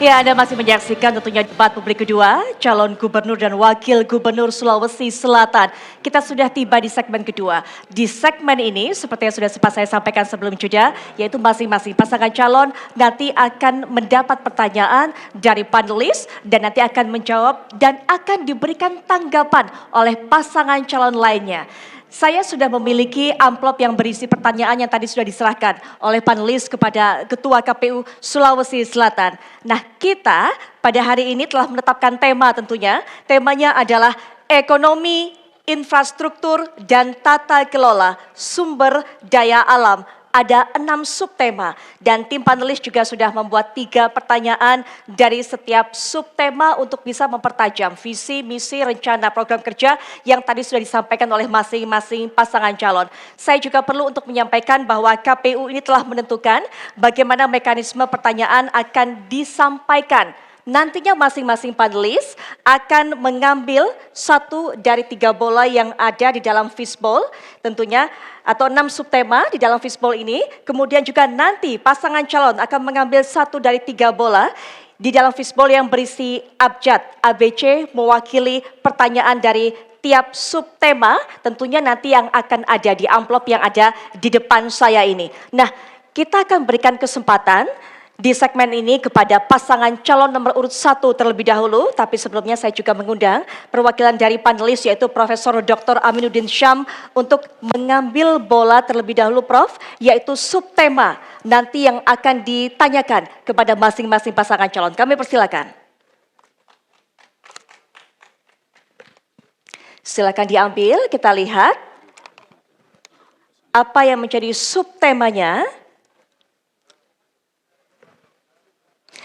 Ya, Anda masih menyaksikan tentunya debat publik kedua, calon gubernur dan wakil gubernur Sulawesi Selatan. Kita sudah tiba di segmen kedua. Di segmen ini, seperti yang sudah sempat saya sampaikan sebelum jeda, yaitu masing-masing pasangan calon nanti akan mendapat pertanyaan dari panelis dan nanti akan menjawab dan akan diberikan tanggapan oleh pasangan calon lainnya. Saya sudah memiliki amplop yang berisi pertanyaan yang tadi sudah diserahkan oleh panelis kepada Ketua KPU Sulawesi Selatan. Nah, kita pada hari ini telah menetapkan tema tentunya. Temanya adalah ekonomi, infrastruktur, dan tata kelola sumber daya alam. Ada 6 subtema dan tim panelis juga sudah membuat 3 pertanyaan dari setiap subtema untuk bisa mempertajam visi, misi, rencana program kerja yang tadi sudah disampaikan oleh masing-masing pasangan calon. Saya juga perlu untuk menyampaikan bahwa KPU ini telah menentukan bagaimana mekanisme pertanyaan akan disampaikan. Nantinya masing-masing panelis akan mengambil 1 dari 3 bola yang ada di dalam fishbowl tentunya atau 6 subtema di dalam fishbowl ini. Kemudian juga nanti pasangan calon akan mengambil 1 dari 3 bola di dalam fishbowl yang berisi abjad ABC mewakili pertanyaan dari tiap subtema tentunya nanti yang akan ada di amplop yang ada di depan saya ini. Nah, kita akan berikan kesempatan di segmen ini kepada pasangan calon nomor urut 1 terlebih dahulu, tapi sebelumnya saya juga mengundang perwakilan dari panelis yaitu Profesor Dr. Aminuddin Syam untuk mengambil bola terlebih dahulu Prof, yaitu subtema nanti yang akan ditanyakan kepada masing-masing pasangan calon. Kami persilakan. Silakan diambil, kita lihat apa yang menjadi subtemanya.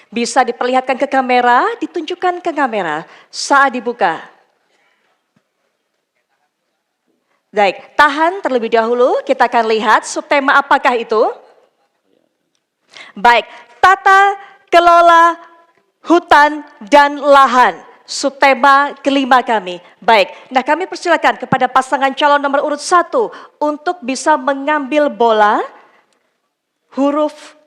Bisa diperlihatkan ke kamera, ditunjukkan ke kamera saat dibuka. Baik, tahan terlebih dahulu, kita akan lihat subtema apakah itu. Baik, tata kelola hutan dan lahan, subtema kelima kami. Baik, nah kami persilakan kepada pasangan calon nomor urut 1 untuk bisa mengambil bola huruf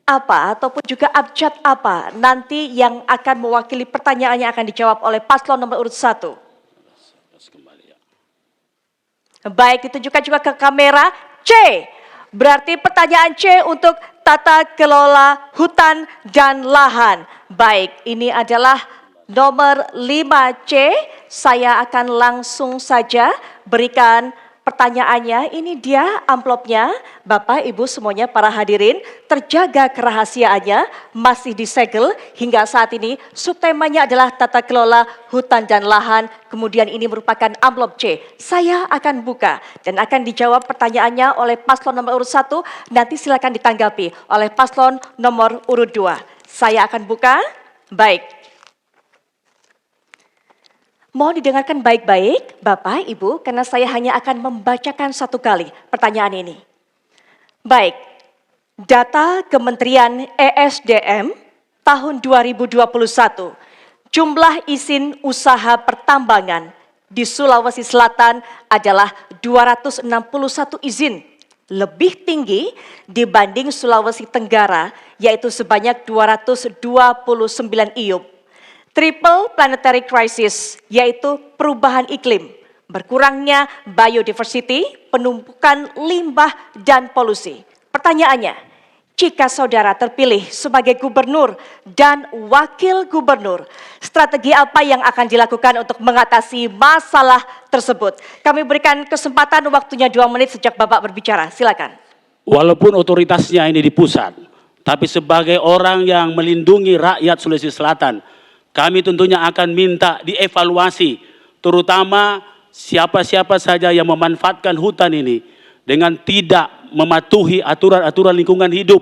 apa ataupun juga abjad apa nanti yang akan mewakili pertanyaan yang akan dijawab oleh paslon nomor urut 1. Baik, ditunjukkan juga ke kamera C. Berarti pertanyaan C untuk tata kelola hutan dan lahan. Baik, ini adalah nomor 5C. Saya akan langsung saja berikan pertanyaannya. Ini dia amplopnya, Bapak, Ibu semuanya para hadirin, terjaga kerahasiaannya, masih disegel hingga saat ini. Subtemanya adalah tata kelola hutan dan lahan, kemudian ini merupakan amplop C. Saya akan buka dan akan dijawab pertanyaannya oleh paslon nomor urut 1, nanti silakan ditanggapi oleh paslon nomor urut 2. Saya akan buka, baik. Mohon didengarkan baik-baik, Bapak, Ibu, karena saya hanya akan membacakan 1 kali pertanyaan ini. Baik, data Kementerian ESDM tahun 2021, jumlah izin usaha pertambangan di Sulawesi Selatan adalah 261 izin, lebih tinggi dibanding Sulawesi Tenggara, yaitu sebanyak 229 IUP. Triple planetary crisis, yaitu perubahan iklim, berkurangnya biodiversity, penumpukan limbah, dan polusi. Pertanyaannya, jika saudara terpilih sebagai gubernur dan wakil gubernur, strategi apa yang akan dilakukan untuk mengatasi masalah tersebut? Kami berikan kesempatan waktunya 2 menit sejak Bapak berbicara, silakan. Walaupun otoritasnya ini di pusat, tapi sebagai orang yang melindungi rakyat Sulawesi Selatan, kami tentunya akan minta dievaluasi, terutama siapa-siapa saja yang memanfaatkan hutan ini dengan tidak mematuhi aturan-aturan lingkungan hidup.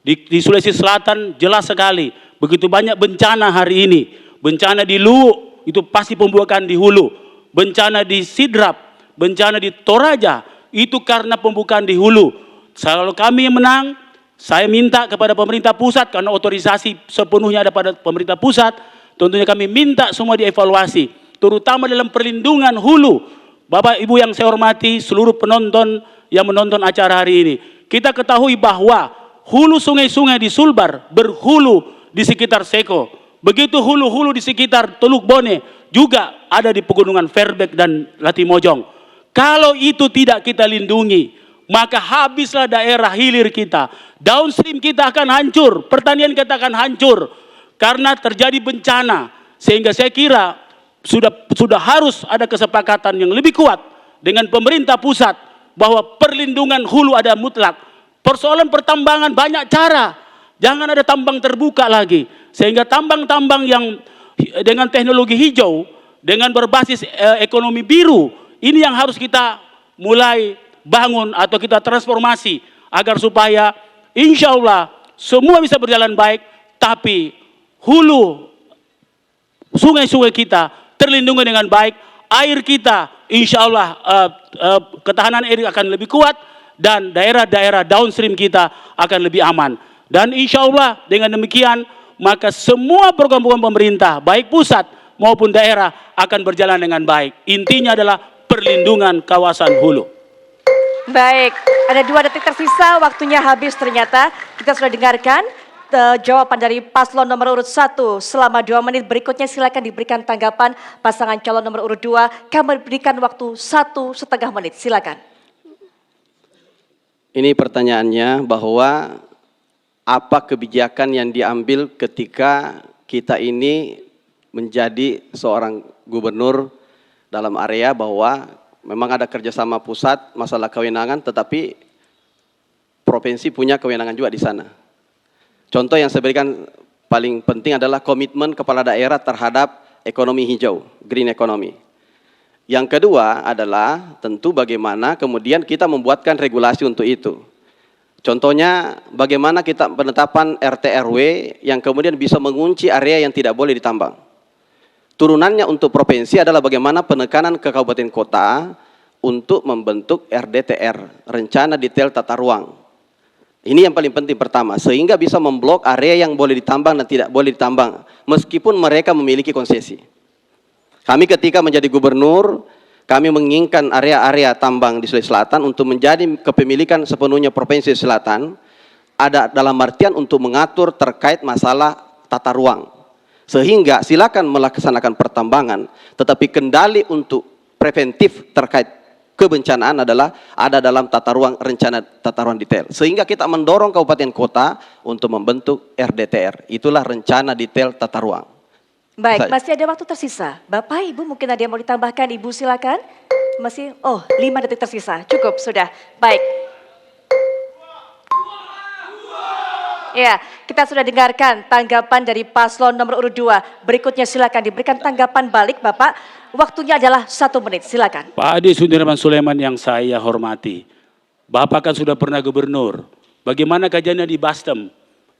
Di Sulawesi Selatan jelas sekali, begitu banyak bencana hari ini. Bencana di Luwu, itu pasti pembukaan di hulu. Bencana di Sidrap, bencana di Toraja, itu karena pembukaan di hulu. Kalau kami menang, saya minta kepada pemerintah pusat, karena otorisasi sepenuhnya ada pada pemerintah pusat, tentunya kami minta semua dievaluasi, terutama dalam perlindungan hulu. Bapak Ibu yang saya hormati, seluruh penonton yang menonton acara hari ini, kita ketahui bahwa hulu sungai-sungai di Sulbar berhulu di sekitar Seko. Begitu hulu-hulu di sekitar Teluk Bone juga ada di pegunungan Fairbank dan Latimojong. Kalau itu tidak kita lindungi, maka habislah daerah hilir kita. Downstream kita akan hancur, pertanian kita akan hancur karena terjadi bencana. Sehingga saya kira sudah harus ada kesepakatan yang lebih kuat dengan pemerintah pusat bahwa perlindungan hulu ada mutlak. Persoalan pertambangan banyak cara. Jangan ada tambang terbuka lagi. Sehingga tambang-tambang yang dengan teknologi hijau, dengan berbasis ekonomi biru, ini yang harus kita mulai bangun atau kita transformasi agar supaya insya Allah semua bisa berjalan baik, tapi hulu sungai-sungai kita terlindungi dengan baik, air kita insya Allah ketahanan air akan lebih kuat dan daerah-daerah downstream kita akan lebih aman. Dan insya Allah dengan demikian maka semua program-program pemerintah baik pusat maupun daerah akan berjalan dengan baik. Intinya adalah perlindungan kawasan hulu. Baik, ada 2 detik tersisa, waktunya habis ternyata. Kita sudah dengarkan jawaban dari paslon nomor urut 1 selama 2 menit. Berikutnya silakan diberikan tanggapan pasangan calon nomor urut 2. Kami berikan waktu 1,5 menit, silakan. Ini pertanyaannya bahwa apa kebijakan yang diambil ketika kita ini menjadi seorang gubernur dalam area bahwa memang ada kerjasama pusat masalah kewenangan, tetapi provinsi punya kewenangan juga di sana. Contoh yang saya berikan paling penting adalah komitmen kepala daerah terhadap ekonomi hijau, green economy. Yang kedua adalah tentu bagaimana kemudian kita membuatkan regulasi untuk itu. Contohnya bagaimana kita penetapan RT RW yang kemudian bisa mengunci area yang tidak boleh ditambang. Turunannya untuk provinsi adalah bagaimana penekanan ke kabupaten kota untuk membentuk RDTR, rencana detail tata ruang. Ini yang paling penting pertama, sehingga bisa memblok area yang boleh ditambang dan tidak boleh ditambang, meskipun mereka memiliki konsesi. Kami ketika menjadi gubernur, kami menginginkan area-area tambang di Sulawesi Selatan untuk menjadi kepemilikan sepenuhnya Provinsi Selatan, ada dalam artian untuk mengatur terkait masalah tata ruang. Sehingga silakan melaksanakan pertambangan, tetapi kendali untuk preventif terkait kebencanaan adalah ada dalam tata ruang, rencana tata ruang detail. Sehingga kita mendorong kabupaten kota untuk membentuk RDTR. Itulah rencana detail tata ruang. Baik, masih ada waktu tersisa. Bapak, Ibu mungkin ada yang mau ditambahkan, Ibu silakan. Masih, 5 detik tersisa, cukup sudah. Baik. Ya, kita sudah dengarkan tanggapan dari paslon nomor urut 2. Berikutnya silakan diberikan tanggapan balik Bapak. Waktunya adalah 1 menit, silakan. Pak Adi Sudirman Sulaiman yang saya hormati. Bapak kan sudah pernah gubernur. Bagaimana kajiannya di Bastem?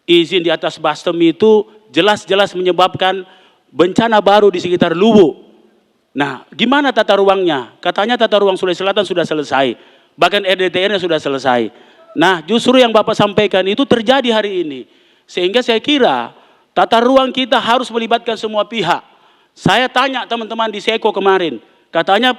Izin di atas Bastem itu jelas-jelas menyebabkan bencana baru di sekitar Luwu. Nah, gimana tata ruangnya? Katanya tata ruang Sulawesi Selatan sudah selesai. Bahkan RDTR-nya sudah selesai. Nah, justru yang Bapak sampaikan itu terjadi hari ini. Sehingga saya kira tata ruang kita harus melibatkan semua pihak. Saya tanya teman-teman di Seko kemarin. Katanya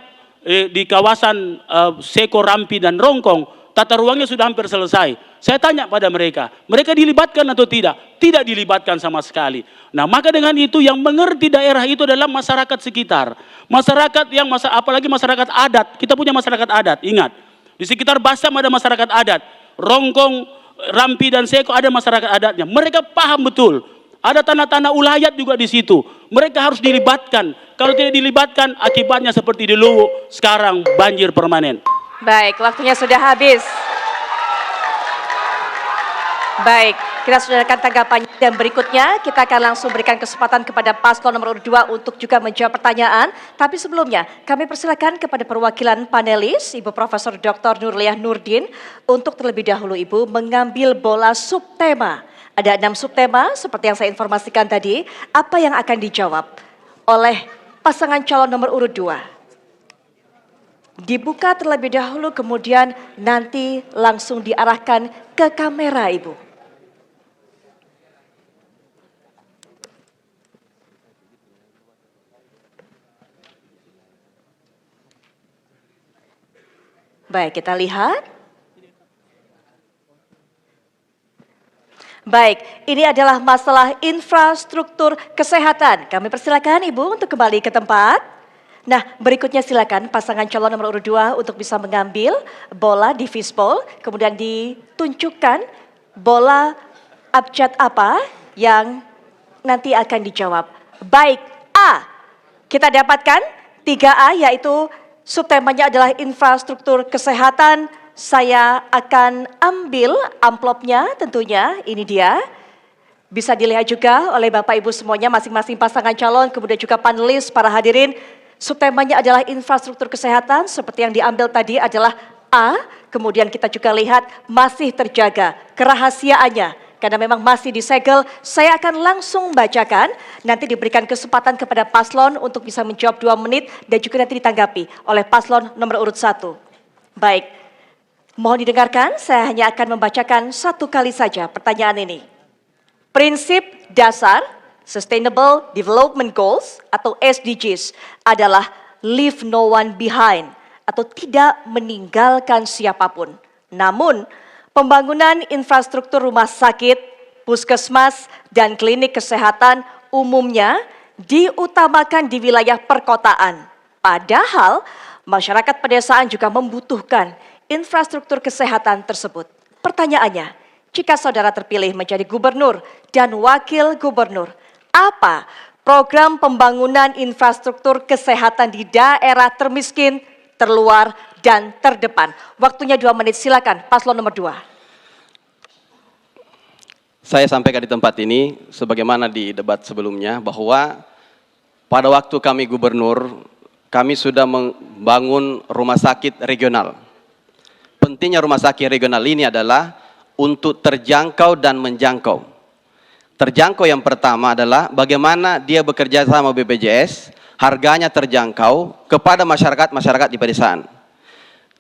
di kawasan Seko, Rampi, dan Rongkong, tata ruangnya sudah hampir selesai. Saya tanya pada mereka dilibatkan atau tidak? Tidak dilibatkan sama sekali. Nah, maka dengan itu yang mengerti daerah itu adalah masyarakat sekitar. Masyarakat yang apalagi masyarakat adat. Kita punya masyarakat adat, ingat. Di sekitar Basam ada masyarakat adat. Rongkong, Rampi, dan Seko ada masyarakat adatnya. Mereka paham betul. Ada tanah-tanah ulayat juga di situ. Mereka harus dilibatkan. Kalau tidak dilibatkan, akibatnya seperti di Luwu, sekarang banjir permanen. Baik, waktunya sudah habis. Baik, kita sudah dengarkan tanggapannya dan berikutnya kita akan langsung berikan kesempatan kepada paslon nomor 2 untuk juga menjawab pertanyaan. Tapi sebelumnya kami persilakan kepada perwakilan panelis Ibu Profesor Dr. Nurliah Nurdin untuk terlebih dahulu Ibu mengambil bola subtema. Ada 6 subtema seperti yang saya informasikan tadi. Apa yang akan dijawab oleh pasangan calon nomor urut 2? Dibuka terlebih dahulu kemudian nanti langsung diarahkan ke kamera Ibu. Baik, kita lihat. Baik, ini adalah masalah infrastruktur kesehatan. Kami persilakan Ibu untuk kembali ke tempat. Nah, berikutnya silakan pasangan calon nomor urut 2 untuk bisa mengambil bola di fishbowl, kemudian ditunjukkan bola abjad apa yang nanti akan dijawab. Baik, A. Kita dapatkan 3A yaitu subtemanya adalah infrastruktur kesehatan. Saya akan ambil amplopnya tentunya, ini dia. Bisa dilihat juga oleh Bapak Ibu semuanya, masing-masing pasangan calon, kemudian juga panelis, para hadirin. Subtemanya adalah infrastruktur kesehatan, seperti yang diambil tadi adalah A. Kemudian kita juga lihat masih terjaga kerahasiaannya. Karena memang masih disegel, saya akan langsung bacakan. Nanti diberikan kesempatan kepada paslon untuk bisa menjawab 2 menit dan juga nanti ditanggapi oleh paslon nomor urut 1. Baik, mohon didengarkan, saya hanya akan membacakan 1 kali saja pertanyaan ini. Prinsip dasar Sustainable Development Goals atau SDGs adalah leave no one behind atau tidak meninggalkan siapapun. Namun, pembangunan infrastruktur rumah sakit, puskesmas, dan klinik kesehatan umumnya diutamakan di wilayah perkotaan. Padahal masyarakat pedesaan juga membutuhkan infrastruktur kesehatan tersebut. Pertanyaannya, jika saudara terpilih menjadi gubernur dan wakil gubernur, apa program pembangunan infrastruktur kesehatan di daerah termiskin, terluar, dan terdepan? Waktunya 2 menit, silakan paslon nomor 2. Saya sampaikan di tempat ini, sebagaimana di debat sebelumnya, bahwa pada waktu kami gubernur, kami sudah membangun rumah sakit regional. Pentingnya rumah sakit regional ini adalah untuk terjangkau dan menjangkau. Terjangkau yang pertama adalah bagaimana dia bekerja sama BPJS, harganya terjangkau kepada masyarakat di pedesaan.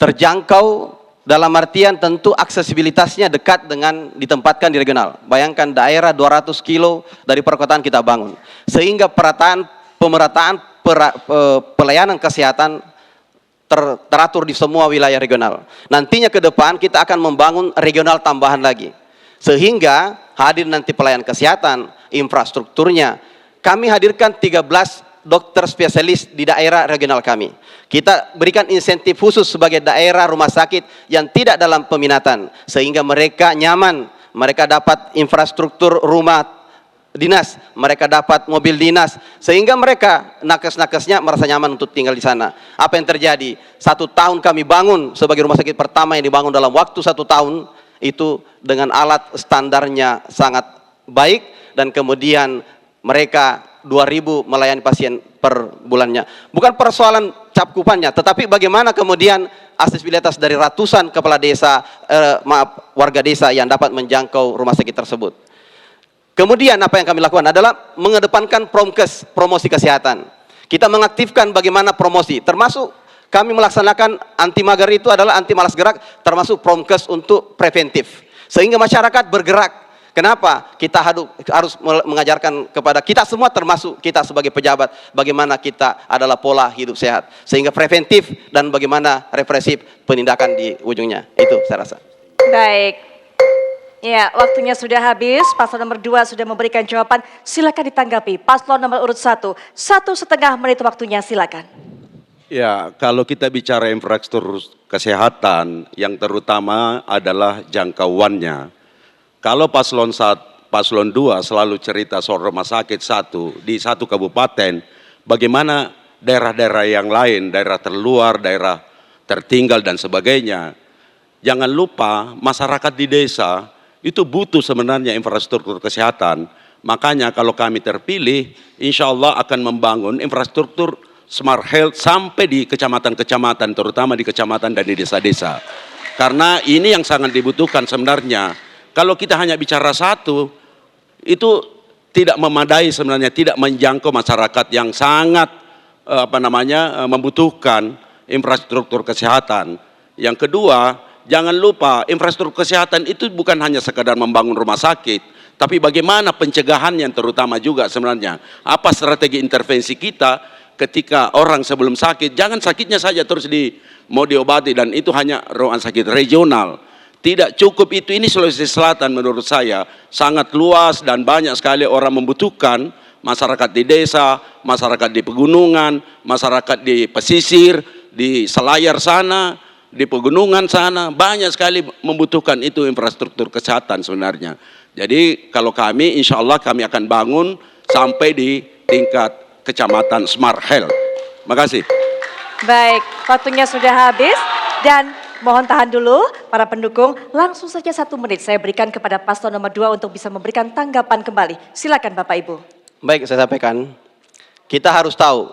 Terjangkau dalam artian tentu aksesibilitasnya dekat dengan ditempatkan di regional. Bayangkan daerah 200 kilo dari perkotaan kita bangun. Sehingga pemerataan pelayanan kesehatan teratur di semua wilayah regional. Nantinya ke depan kita akan membangun regional tambahan lagi. Sehingga hadir nanti pelayanan kesehatan, infrastrukturnya. Kami hadirkan 13 dokter spesialis di daerah regional kami. Kita berikan insentif khusus sebagai daerah rumah sakit yang tidak dalam peminatan. Sehingga mereka nyaman, mereka dapat infrastruktur rumah dinas, mereka dapat mobil dinas. Sehingga mereka, nakes-nakesnya merasa nyaman untuk tinggal di sana. Apa yang terjadi? 1 tahun kami bangun sebagai rumah sakit pertama yang dibangun dalam waktu 1 tahun. Itu dengan alat standarnya sangat baik dan kemudian mereka 2.000 melayani pasien per bulannya. Bukan persoalan capkupannya, tetapi bagaimana kemudian aksesibilitas dari ratusan kepala desa, warga desa yang dapat menjangkau rumah sakit tersebut. Kemudian apa yang kami lakukan adalah mengedepankan promkes, promosi kesehatan. Kita mengaktifkan bagaimana promosi, termasuk kami melaksanakan anti mager itu adalah anti malas gerak, termasuk promkes untuk preventif. Sehingga masyarakat bergerak. Kenapa? Kita harus mengajarkan kepada kita semua, termasuk kita sebagai pejabat, bagaimana kita adalah pola hidup sehat. Sehingga preventif dan bagaimana represif penindakan di ujungnya. Itu saya rasa. Baik. Ya, waktunya sudah habis. Paslon nomor 2 sudah memberikan jawaban. Silakan ditanggapi. Paslon nomor urut 1. 1,5 menit waktunya, silakan. Ya, kalau kita bicara infrastruktur kesehatan, yang terutama adalah jangkauannya. Kalau paslon 2 selalu cerita soal rumah sakit di satu kabupaten, bagaimana daerah-daerah yang lain, daerah terluar, daerah tertinggal dan sebagainya. Jangan lupa masyarakat di desa itu butuh sebenarnya infrastruktur kesehatan. Makanya kalau kami terpilih, insya Allah akan membangun infrastruktur smart health sampai di kecamatan-kecamatan, terutama di kecamatan dan di desa-desa. Karena ini yang sangat dibutuhkan sebenarnya. Kalau kita hanya bicara satu, itu tidak memadai sebenarnya, tidak menjangkau masyarakat yang sangat membutuhkan infrastruktur kesehatan. Yang kedua, jangan lupa infrastruktur kesehatan itu bukan hanya sekadar membangun rumah sakit, tapi bagaimana pencegahan yang terutama juga sebenarnya. Apa strategi intervensi kita ketika orang sebelum sakit, jangan sakitnya saja terus mau diobati dan itu hanya rumah sakit regional. Tidak cukup itu, ini Sulawesi Selatan menurut saya sangat luas dan banyak sekali orang membutuhkan, masyarakat di desa, masyarakat di pegunungan, masyarakat di pesisir, di selayar sana, di pegunungan sana, banyak sekali membutuhkan itu infrastruktur kesehatan sebenarnya. Jadi kalau kami, insya Allah kami akan bangun sampai di tingkat kecamatan Smart Health. Makasih. Baik, waktunya sudah habis dan mohon tahan dulu para pendukung, langsung saja 1 menit saya berikan kepada paslon nomor 2 untuk bisa memberikan tanggapan kembali. Silakan Bapak Ibu. Baik, saya sampaikan. Kita harus tahu,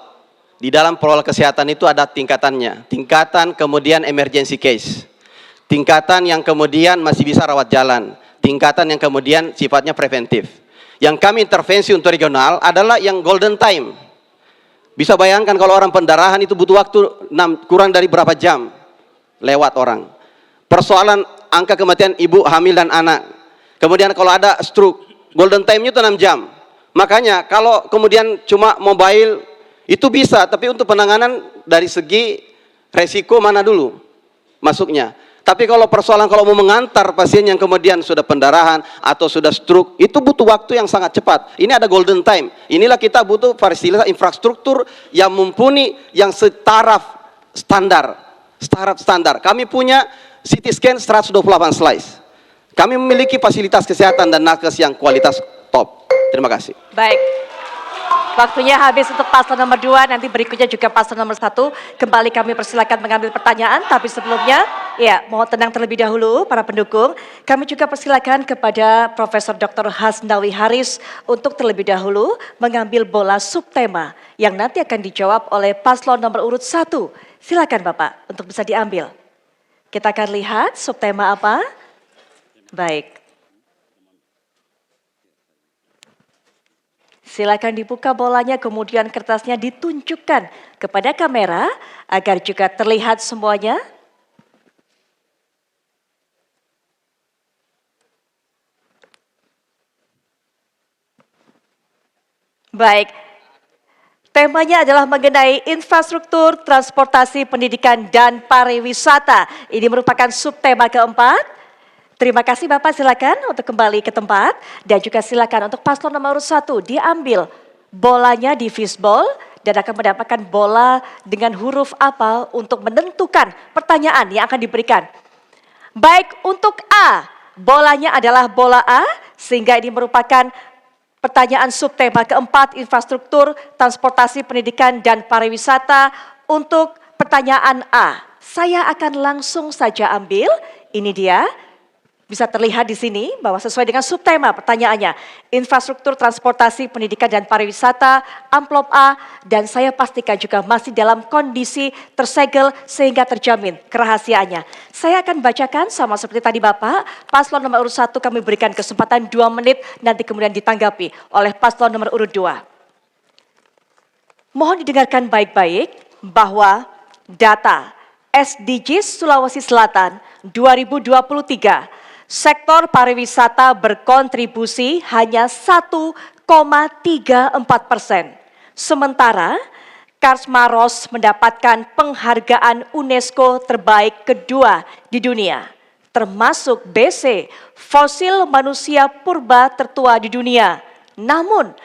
di dalam protokol kesehatan itu ada tingkatannya. Tingkatan kemudian emergency case. Tingkatan yang kemudian masih bisa rawat jalan. Tingkatan yang kemudian sifatnya preventif. Yang kami intervensi untuk regional adalah yang golden time. Bisa bayangkan kalau orang pendarahan itu butuh waktu kurang dari berapa jam. Lewat orang. Persoalan angka kematian ibu hamil dan anak. Kemudian kalau ada stroke, golden time-nya itu 6 jam. Makanya kalau kemudian cuma mobile itu bisa, tapi untuk penanganan dari segi resiko mana dulu masuknya. Tapi kalau persoalan kalau mau mengantar pasien yang kemudian sudah pendarahan atau sudah stroke, itu butuh waktu yang sangat cepat. Ini ada golden time. Inilah kita butuh fasilitas infrastruktur yang mumpuni, yang setaraf standar. Standar. Kami punya CT scan 128 slice. Kami memiliki fasilitas kesehatan dan nakes yang kualitas top. Terima kasih. Baik. Waktunya habis untuk paslon nomor 2, nanti berikutnya juga paslon nomor 1. Kembali kami persilakan mengambil pertanyaan, tapi sebelumnya, ya mohon tenang terlebih dahulu para pendukung. Kami juga persilakan kepada Profesor Dr. Hasnawi Haris untuk terlebih dahulu mengambil bola subtema yang nanti akan dijawab oleh paslon nomor urut 1. Silakan Bapak untuk bisa diambil. Kita akan lihat subtema apa. Baik. Silakan dibuka bolanya, kemudian kertasnya ditunjukkan kepada kamera agar juga terlihat semuanya. Baik. Temanya adalah mengenai infrastruktur, transportasi, pendidikan, dan pariwisata. Ini merupakan subtema keempat. Terima kasih Bapak, silakan untuk kembali ke tempat. Dan juga silakan untuk paslon nomor 1 diambil bolanya di fishball dan akan mendapatkan bola dengan huruf apa untuk menentukan pertanyaan yang akan diberikan. Baik, untuk A, bolanya adalah bola A, sehingga ini merupakan pertanyaan subtema keempat, infrastruktur, transportasi, pendidikan, dan pariwisata. Untuk pertanyaan A, saya akan langsung saja ambil. Ini dia, bisa terlihat di sini bahwa sesuai dengan subtema pertanyaannya. Infrastruktur, transportasi, pendidikan, dan pariwisata, amplop A, dan saya pastikan juga masih dalam kondisi tersegel sehingga terjamin kerahasiaannya. Saya akan bacakan sama seperti tadi Bapak, paslon nomor urut 1 kami berikan kesempatan 2 menit, nanti kemudian ditanggapi oleh paslon nomor urut 2. Mohon didengarkan baik-baik bahwa data SDGs Sulawesi Selatan 2023, sektor pariwisata berkontribusi hanya 1,34%. Sementara Kars Maros mendapatkan penghargaan UNESCO terbaik kedua di dunia, termasuk BC, fosil manusia purba tertua di dunia. Namun,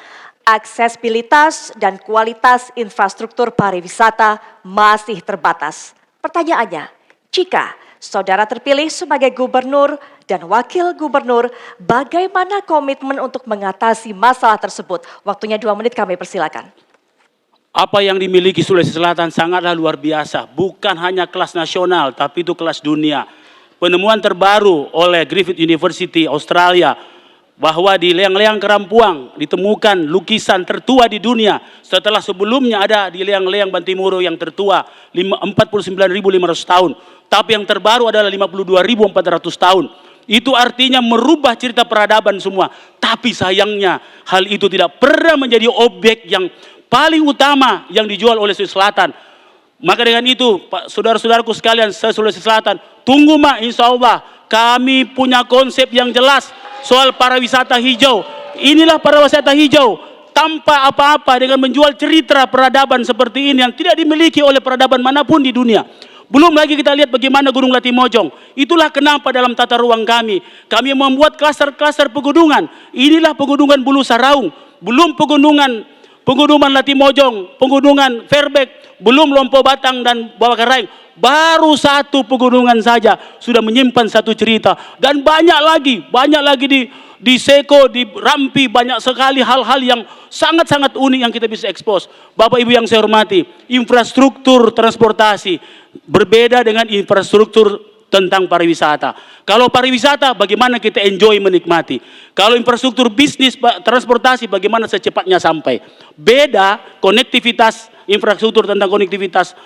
aksesibilitas dan kualitas infrastruktur pariwisata masih terbatas. Pertanyaannya, jika Saudara terpilih sebagai gubernur dan wakil gubernur, bagaimana komitmen untuk mengatasi masalah tersebut? Waktunya 2 menit, kami persilakan. Apa yang dimiliki Sulawesi Selatan sangatlah luar biasa. Bukan hanya kelas nasional, tapi itu kelas dunia. Penemuan terbaru oleh Griffith University Australia, bahwa di Leang-Leang Karampuang ditemukan lukisan tertua di dunia. Setelah sebelumnya ada di Leang-Leang Bantimuru yang tertua 49.500 tahun. Tapi yang terbaru adalah 52.400 tahun. Itu artinya merubah cerita peradaban semua. Tapi sayangnya hal itu tidak pernah menjadi objek yang paling utama yang dijual oleh Sulawesi Selatan. Maka dengan itu, saudara-saudaraku sekalian se-Sulawesi Selatan, tunggu insya Allah kami punya konsep yang jelas soal pariwisata hijau. Inilah pariwisata hijau. tanpa apa-apa dengan menjual cerita peradaban seperti ini yang tidak dimiliki oleh peradaban manapun di dunia. Belum lagi kita lihat bagaimana Gunung Latimojong. Itulah kenapa dalam tata ruang kami membuat klaster-klaster pegunungan. Inilah pegunungan Bulu Saraung, belum pegunungan Latimojong, pegunungan Fairbank, belum Lompo Batang dan Bawah Karaing. Baru satu pegunungan saja sudah menyimpan satu cerita, dan banyak lagi di Seko, di Rampi, banyak sekali hal-hal yang sangat-sangat unik yang kita bisa ekspos. Bapak Ibu yang saya hormati, infrastruktur transportasi berbeda dengan infrastruktur tentang pariwisata. Kalau pariwisata, bagaimana kita enjoy menikmati. Kalau infrastruktur bisnis transportasi, bagaimana secepatnya sampai. Beda konektivitas, infrastruktur tentang konektivitas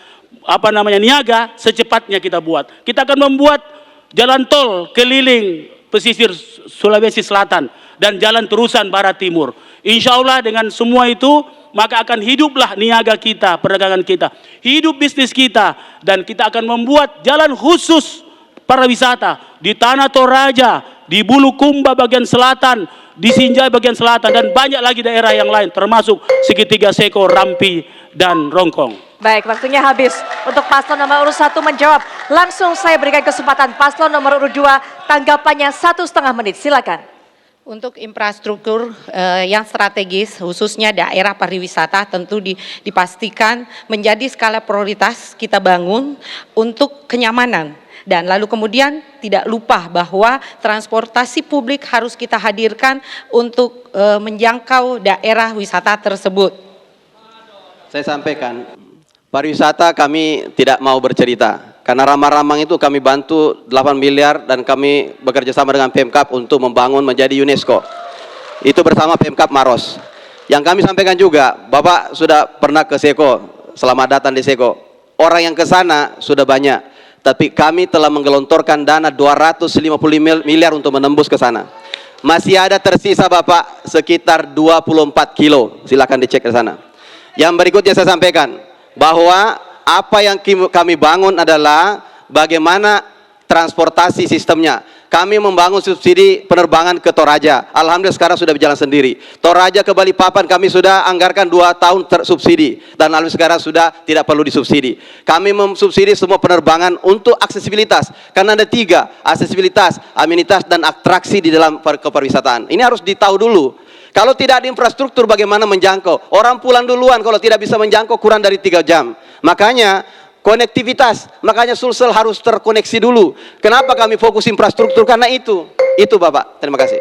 niaga, secepatnya kita buat. Kita akan membuat jalan tol keliling pesisir Sulawesi Selatan dan jalan terusan Barat Timur. Insya Allah dengan semua itu, maka akan hiduplah niaga kita, perdagangan kita, hidup bisnis kita, dan kita akan membuat jalan khusus pariwisata di Tanah Toraja, di Bulukumba bagian selatan, di Sinjai bagian selatan, dan banyak lagi daerah yang lain, termasuk segitiga Seko, Rampi, dan Rongkong. Baik, waktunya habis untuk paslon nomor urut 1 menjawab. Langsung saya berikan kesempatan paslon nomor urut 2, tanggapannya 1,5 menit, silakan. Untuk infrastruktur yang strategis, khususnya daerah pariwisata, tentu dipastikan menjadi skala prioritas kita bangun untuk kenyamanan. Dan lalu kemudian tidak lupa bahwa transportasi publik harus kita hadirkan untuk menjangkau daerah wisata tersebut. Saya sampaikan, pariwisata kami tidak mau bercerita. Karena Ramang-Ramang itu kami bantu 8 miliar dan kami bekerja sama dengan Pemkab untuk membangun menjadi UNESCO. Itu bersama Pemkab Maros. Yang kami sampaikan juga, Bapak sudah pernah ke Seko, selamat datang di Seko. Orang yang ke sana sudah banyak, tapi kami telah menggelontorkan dana 250 miliar untuk menembus ke sana. Masih ada tersisa Bapak sekitar 24 kilo, silakan dicek ke sana. Yang berikutnya saya sampaikan, bahwa apa yang kami bangun adalah bagaimana transportasi sistemnya. Kami membangun subsidi penerbangan ke Toraja. Alhamdulillah sekarang sudah berjalan sendiri. Toraja ke Balikpapan kami sudah anggarkan 2 tahun tersubsidi. Dan alhamdulillah sekarang sudah tidak perlu disubsidi. Kami mensubsidi semua penerbangan untuk aksesibilitas. Karena ada 3, aksesibilitas, amenitas, dan atraksi di dalam kepariwisataan. Ini harus ditahu dulu. Kalau tidak ada infrastruktur bagaimana menjangkau? Orang pulang duluan kalau tidak bisa menjangkau kurang dari 3 jam. Makanya konektivitas, makanya Sulsel harus terkoneksi dulu. Kenapa kami fokus infrastruktur? Karena itu Bapak. Terima kasih.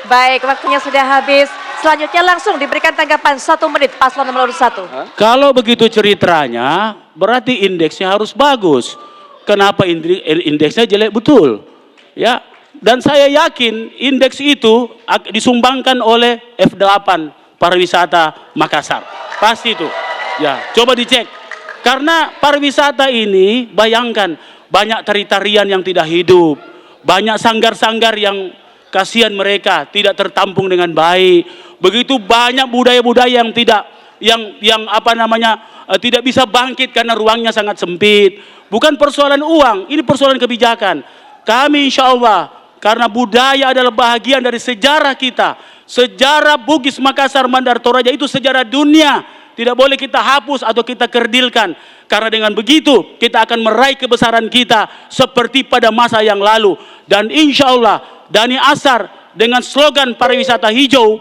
Baik, waktunya sudah habis. Selanjutnya langsung diberikan tanggapan 1 menit paslon nomor 1. Kalau begitu ceritanya, berarti indeksnya harus bagus. Kenapa indeksnya jelek betul? Ya. Dan saya yakin indeks itu disumbangkan oleh F8 pariwisata Makassar. Pasti itu. Ya, coba dicek. Karena pariwisata ini, bayangkan banyak tari-tarian yang tidak hidup, banyak sanggar-sanggar yang kasihan mereka tidak tertampung dengan baik. Begitu banyak budaya-budaya yang tidak bisa bangkit karena ruangnya sangat sempit. Bukan persoalan uang, ini persoalan kebijakan. Kami insya Allah, karena budaya adalah bahagian dari sejarah kita. Sejarah Bugis Makassar Mandar Toraja itu sejarah dunia. Tidak boleh kita hapus atau kita kerdilkan. Karena dengan begitu kita akan meraih kebesaran kita seperti pada masa yang lalu. Dan insya Allah Dhani Asar dengan slogan pariwisata hijau,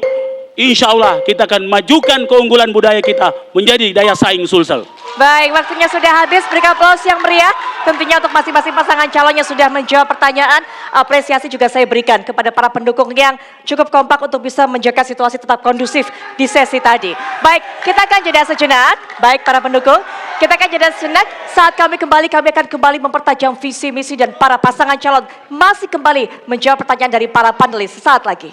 insya Allah kita akan majukan keunggulan budaya kita menjadi daya saing Sulsel. Baik, waktunya sudah habis. Berikan aplaus yang meriah. Tentunya untuk masing-masing pasangan calon yang sudah menjawab pertanyaan. Apresiasi juga saya berikan kepada para pendukung yang cukup kompak untuk bisa menjaga situasi tetap kondusif di sesi tadi. Baik, kita akan jeda sejenak. Baik para pendukung, kita akan jeda sejenak. Saat kami akan kembali mempertajam visi misi dan para pasangan calon masih kembali menjawab pertanyaan dari para panelis sesaat lagi.